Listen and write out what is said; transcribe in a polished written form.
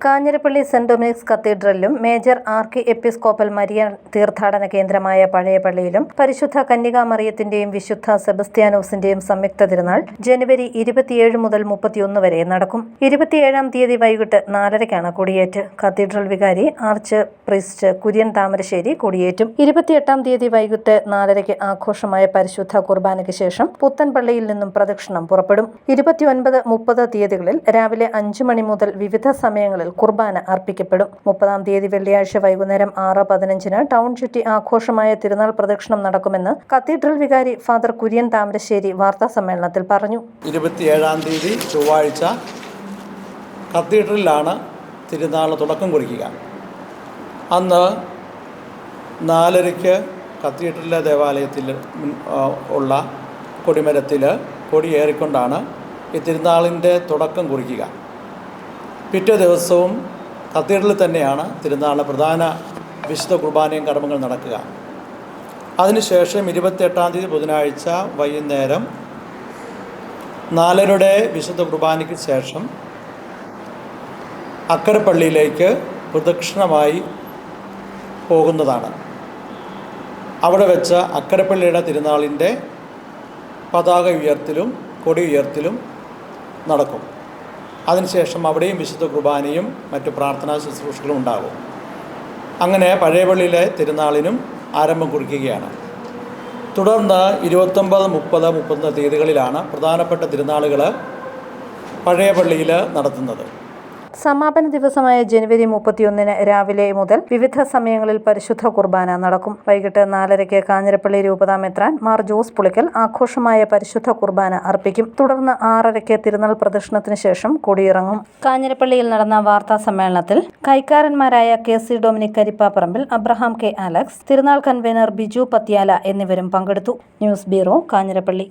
Kanjirappally Saint Dominic's കത്തീഡ്രലിലും major archiepiscopal Marian തീർത്ഥാടന കേന്ദ്രമായ പഴയ പള്ളിയിലും പരിശുദ്ധ കന്യകാമറിയത്തിന്റെയും വിശുദ്ധ സെബസ്ത്യാനോസിന്റെയും സംയുക്ത തിരുനാൾ ജനുവരി 27 മുതൽ 31 വരെ നടക്കും. 27-ാം തീയതി വൈകിട്ട് 4:30-ക്കാണ് കൊടിയേറ്റ്. കത്തീഡ്രൽ വികാരി ആർച്ച് പ്രീസ്റ്റ് കുര്യൻ താമരശ്ശേരി കൊടിയേറ്റും. 28-ാം തീയതി വൈകിട്ട് 4:30-ക്ക് ആഘോഷമായ പരിശുദ്ധ കുർബാനയ്ക്ക് ശേഷം പുത്തൻപള്ളിയിൽ നിന്നും പ്രദക്ഷിണം പുറപ്പെടും. 29, 30 തീയതികളിൽ രാവിലെ 5 മണി മുതൽ വിവിധ സമയങ്ങളിൽ കുർബാന അർപ്പിക്കപ്പെടും. 30-ാം തീയതി വെള്ളിയാഴ്ച വൈകുന്നേരം 6:15-ന് ടൗൺ ചുറ്റി ആഘോഷമായ തിരുനാൾ പ്രദക്ഷിണം നടക്കുമെന്ന് കത്തീഡ്രൽ വികാരി ഫാദർ കുര്യൻ താമരശ്ശേരി വാർത്താസമ്മേളനത്തിൽ പറഞ്ഞു. 27-ാം തീയതി ചൊവ്വാഴ്ച കത്തീഡ്രലിലാണ് തിരുനാൾ തുടക്കം കുറിക്കുക. അന്ന് 4:30-ക്ക് കത്തീഡ്രലിലെ ദേവാലയത്തിൽ ഉള്ള കൊടിമരത്തിൽ കൊടിയേറിക്കൊണ്ടാണ് ഈ തിരുനാളിൻ്റെ തുടക്കം കുറിക്കുക. പിറ്റേ ദിവസവും കത്തീഡ്രലിൽ തന്നെയാണ് തിരുനാളിലെ പ്രധാന വിശുദ്ധ കുർബാനയും കർമ്മങ്ങൾ നടക്കുക. അതിനുശേഷം 28-ാം തീയതി ബുധനാഴ്ച വൈകുന്നേരം 4:30-യുടെ വിശുദ്ധ കുർബാനയ്ക്ക് ശേഷം അക്കരപ്പള്ളിയിലേക്ക് പ്രദക്ഷിണമായി പോകുന്നതാണ്. അവിടെ വെച്ച് അക്കരപ്പള്ളിയുടെ തിരുനാളിൻ്റെ പതാക ഉയർത്തലും കൊടി ഉയർത്തലും നടക്കും. അതിനുശേഷം അവിടെയും വിശുദ്ധ കുർബാനയും മറ്റു പ്രാർത്ഥനാ ശുശ്രൂഷകളും ഉണ്ടാകും. അങ്ങനെ പഴയപള്ളിയിലെ തിരുനാളിനും ആരംഭം കുറിക്കുകയാണ്. തുടർന്ന് 29, 30, 31 തീയതികളിലാണ് പ്രധാനപ്പെട്ട തിരുനാളുകൾ പഴയപള്ളിയിൽ നടത്തുന്നത്. സമാപന ദിവസമായ ജനുവരി 31-ന് രാവിലെ മുതൽ വിവിധ സമയങ്ങളിൽ പരിശുദ്ധ കുർബാന നടക്കും. വൈകിട്ട് 4:30-ക്ക് കാഞ്ഞിരപ്പള്ളി രൂപതാ മെത്രാൻ മാർ ജോസ് പുളിക്കൽ ആഘോഷമായ പരിശുദ്ധ കുർബാന അർപ്പിക്കും. തുടർന്ന് 6:30-ക്ക് തിരുനാൾ പ്രദക്ഷിണത്തിന് ശേഷം കൊടിയിറങ്ങും. കാഞ്ഞിരപ്പള്ളിയിൽ നടന്ന വാർത്താ സമ്മേളനത്തിൽ കൈക്കാരന്മാരായ KC Dominic Karippaparambil, Abraham K. Alex, തിരുനാൾ കൺവീനർ ബിജു പത്യാല എന്നിവരും പങ്കെടുത്തു. News bureau, Kanjirappally.